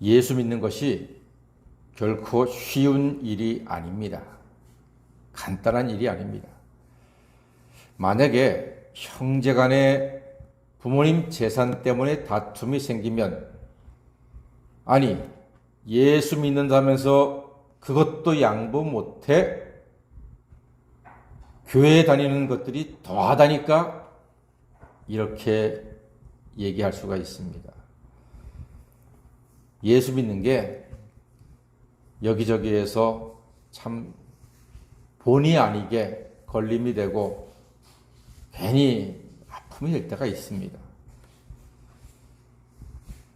예수 믿는 것이 결코 쉬운 일이 아닙니다. 간단한 일이 아닙니다. 만약에 형제간에 부모님 재산 때문에 다툼이 생기면, 아니 예수 믿는다면서 그것도 양보 못해 교회 다니는 것들이 더하다니까, 이렇게 얘기할 수가 있습니다. 예수 믿는 게 여기저기에서 참 본의 아니게 걸림이 되고 괜히 아픔이 될 때가 있습니다.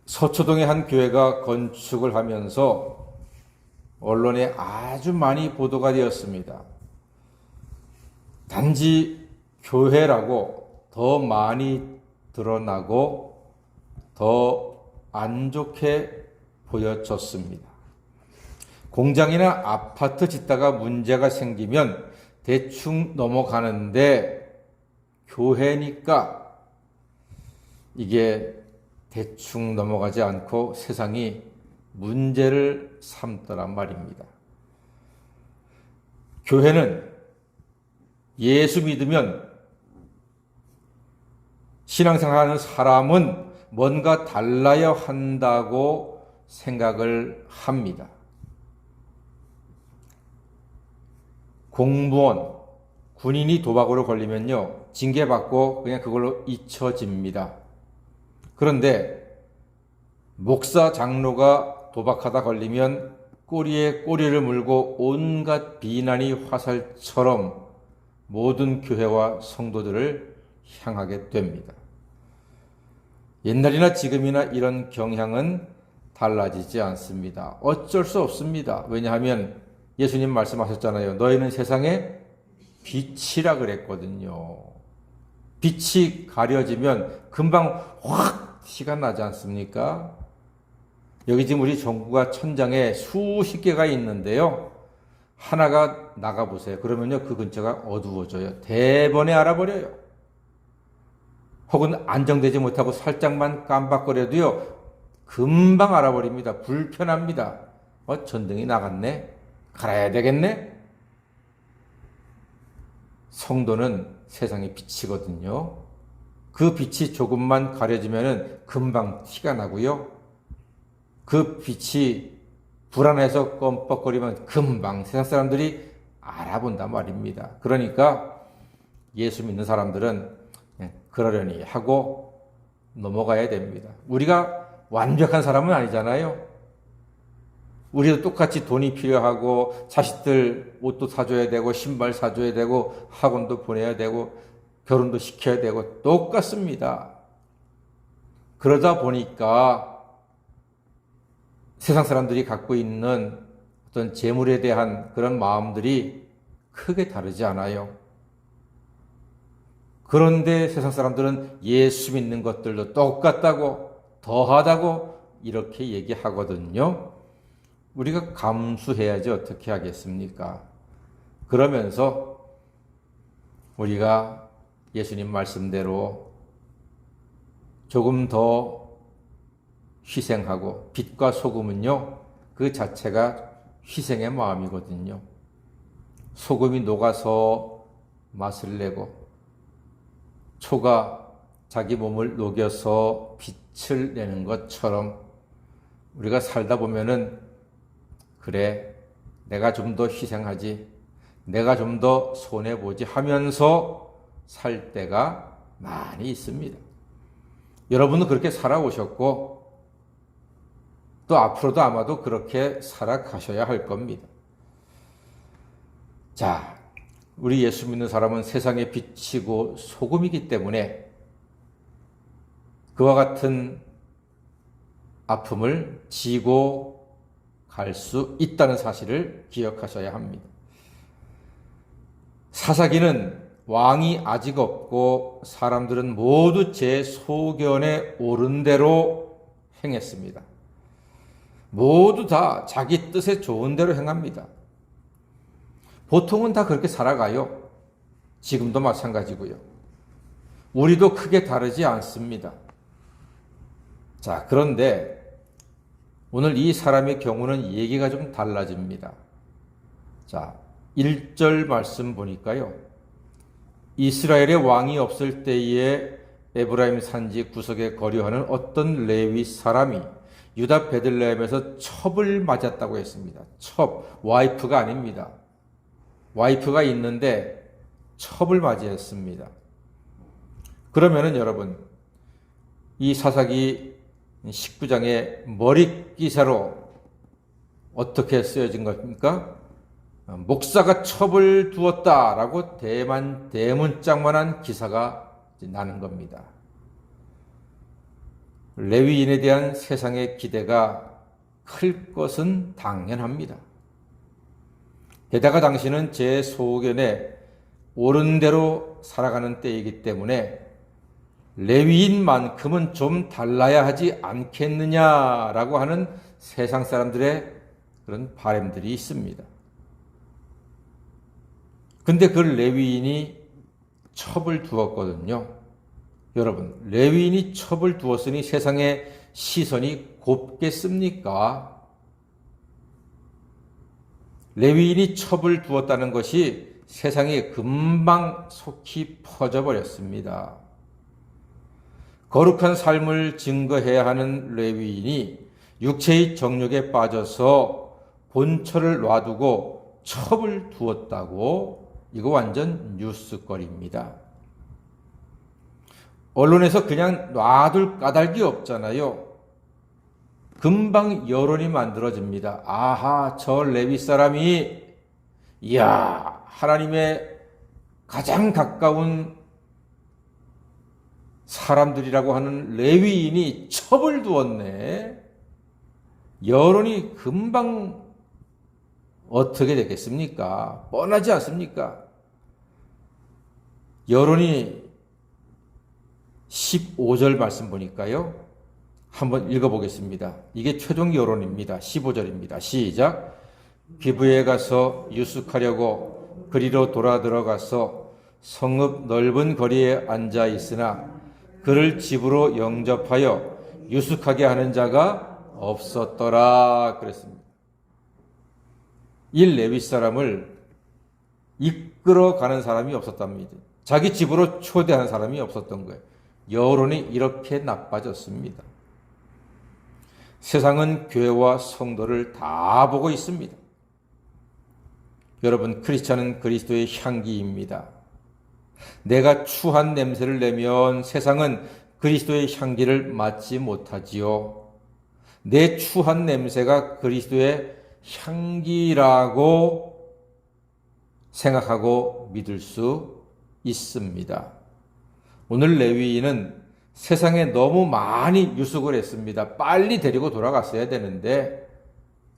서초동의 한 교회가 건축을 하면서 언론에 아주 많이 보도가 되었습니다. 단지 교회라고 더 많이 드러나고 더 안 좋게 보여졌습니다. 공장이나 아파트 짓다가 문제가 생기면 대충 넘어가는데, 교회니까 이게 대충 넘어가지 않고 세상이 문제를 삼더란 말입니다. 교회는 예수 믿으면, 신앙생활하는 사람은 뭔가 달라야 한다고 생각을 합니다. 공무원, 군인이 도박으로 걸리면요, 징계받고 그냥 그걸로 잊혀집니다. 그런데 목사, 장로가 도박하다 걸리면 꼬리에 꼬리를 물고 온갖 비난이 화살처럼 모든 교회와 성도들을 향하게 됩니다. 옛날이나 지금이나 이런 경향은 달라지지 않습니다. 어쩔 수 없습니다. 왜냐하면 예수님 말씀하셨잖아요. 너희는 세상의 빛이라 그랬거든요. 빛이 가려지면 금방 확 티가 나지 않습니까? 여기 지금 우리 전구가 천장에 수십 개가 있는데요. 하나가 나가보세요. 그러면요, 그 근처가 어두워져요. 대번에 알아버려요. 혹은 안정되지 못하고 살짝만 깜박거려도요, 금방 알아버립니다. 불편합니다. 전등이 나갔네? 갈아야 되겠네? 성도는 세상의 빛이거든요. 그 빛이 조금만 가려지면 금방 티가 나고요. 그 빛이 불안해서 껌뻑거리면 금방 세상 사람들이 알아본단 말입니다. 그러니까 예수 믿는 사람들은 그러려니 하고 넘어가야 됩니다. 우리가 완벽한 사람은 아니잖아요. 우리도 똑같이 돈이 필요하고 자식들 옷도 사줘야 되고 신발 사줘야 되고 학원도 보내야 되고 결혼도 시켜야 되고 똑같습니다. 그러다 보니까 세상 사람들이 갖고 있는 어떤 재물에 대한 그런 마음들이 크게 다르지 않아요. 그런데 세상 사람들은 예수 믿는 것들도 똑같다고, 더하다고 이렇게 얘기하거든요. 우리가 감수해야지 어떻게 하겠습니까? 그러면서 우리가 예수님 말씀대로 조금 더 희생하고, 빛과 소금은요, 그 자체가 희생의 마음이거든요. 소금이 녹아서 맛을 내고 초가 자기 몸을 녹여서 빛을 내는 것처럼 우리가 살다 보면은, 그래, 내가 좀 더 희생하지, 내가 좀 더 손해보지 하면서 살 때가 많이 있습니다. 여러분은 그렇게 살아오셨고 또 앞으로도 아마도 그렇게 살아가셔야 할 겁니다. 자, 우리 예수 믿는 사람은 세상의 빛이고 소금이기 때문에 그와 같은 아픔을 지고 갈 수 있다는 사실을 기억하셔야 합니다. 사사기는 왕이 아직 없고 사람들은 모두 제 소견에 오른 대로 행했습니다. 모두 다 자기 뜻에 좋은 대로 행합니다. 보통은 다 그렇게 살아가요. 지금도 마찬가지고요. 우리도 크게 다르지 않습니다. 자, 그런데 오늘 이 사람의 경우는 얘기가 좀 달라집니다. 자, 1절 말씀 보니까요. 이스라엘의 왕이 없을 때에 에브라임 산지 구석에 거류하는 어떤 레위 사람이 유다 베들레헴에서 첩을 맞았다고 했습니다. 첩, 와이프가 아닙니다. 와이프가 있는데 첩을 맞이했습니다. 그러면은 여러분, 이 사사기 19장의 머릿기사로 어떻게 쓰여진 겁니까? 목사가 첩을 두었다라고 대문짝만한 기사가 나는 겁니다. 레위인에 대한 세상의 기대가 클 것은 당연합니다. 게다가 당신은 제 소견에 옳은 대로 살아가는 때이기 때문에 레위인만큼은 좀 달라야 하지 않겠느냐라고 하는 세상 사람들의 그런 바람들이 있습니다. 근데 그 레위인이 첩을 두었거든요. 여러분, 레위인이 첩을 두었으니 세상의 시선이 곱겠습니까? 레위인이 첩을 두었다는 것이 세상에 금방 속히 퍼져버렸습니다. 거룩한 삶을 증거해야 하는 레위인이 육체의 정욕에 빠져서 본처를 놔두고 첩을 두었다고? 이거 완전 뉴스거리입니다. 언론에서 그냥 놔둘 까닭이 없잖아요. 금방 여론이 만들어집니다. 아하, 저 레위 사람이 이야, 하나님의 가장 가까운 사람들이라고 하는 레위인이 첩을 두었네. 여론이 금방 어떻게 되겠습니까? 뻔하지 않습니까? 여론이 15절 말씀 보니까요. 한번 읽어보겠습니다. 이게 최종 여론입니다. 15절입니다. 시작. 기브에 가서 유숙하려고 그리로 돌아 들어가서 성읍 넓은 거리에 앉아 있으나 그를 집으로 영접하여 유숙하게 하는 자가 없었더라 그랬습니다. 이 레위 사람을 이끌어가는 사람이 없었답니다. 자기 집으로 초대하는 사람이 없었던 거예요. 여론이 이렇게 나빠졌습니다. 세상은 교회와 성도를 다 보고 있습니다. 여러분, 크리스찬은 그리스도의 향기입니다. 내가 추한 냄새를 내면 세상은 그리스도의 향기를 맡지 못하지요. 내 추한 냄새가 그리스도의 향기라고 생각하고 믿을 수 있습니다. 오늘 레위인은 세상에 너무 많이 유숙을 했습니다. 빨리 데리고 돌아갔어야 되는데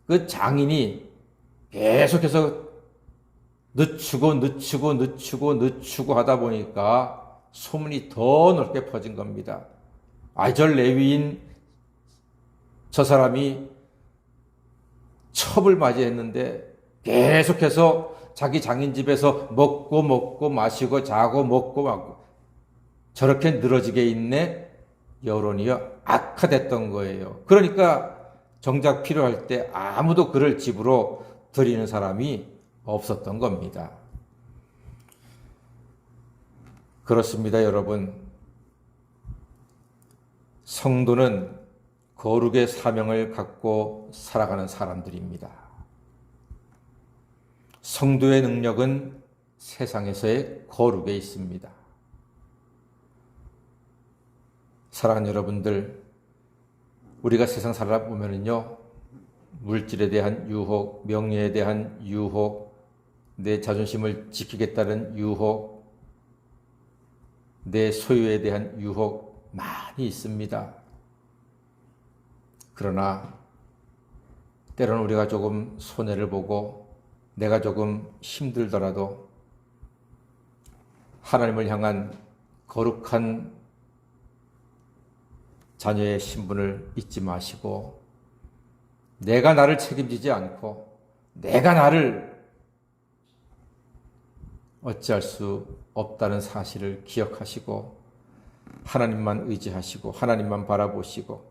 그 장인이 계속해서 늦추고 하다 보니까 소문이 더 넓게 퍼진 겁니다. 저 레위인 저 사람이 첩을 맞이했는데 계속해서 자기 장인 집에서 먹고 마시고 자고 먹고 마고 저렇게 늘어지게 있네. 여론이 악화됐던 거예요. 그러니까 정작 필요할 때 아무도 그를 집으로 들이는 사람이 없었던 겁니다. 그렇습니다, 여러분. 성도는 거룩의 사명을 갖고 살아가는 사람들입니다. 성도의 능력은 세상에서의 거룩에 있습니다. 사랑하는 여러분들, 우리가 세상 살아보면요, 물질에 대한 유혹, 명예에 대한 유혹, 내 자존심을 지키겠다는 유혹, 내 소유에 대한 유혹 많이 있습니다. 그러나 때로는 우리가 조금 손해를 보고 내가 조금 힘들더라도 하나님을 향한 거룩한 자녀의 신분을 잊지 마시고 내가 나를 책임지지 않고 내가 나를 어찌할 수 없다는 사실을 기억하시고 하나님만 의지하시고 하나님만 바라보시고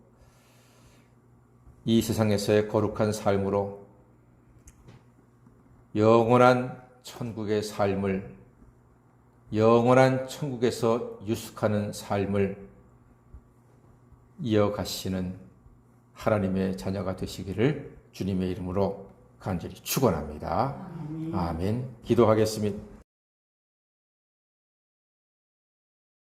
이 세상에서의 거룩한 삶으로 영원한 천국의 삶을, 영원한 천국에서 유숙하는 삶을 이어가시는 하나님의 자녀가 되시기를 주님의 이름으로 간절히 축원합니다. 아멘. 기도하겠습니다.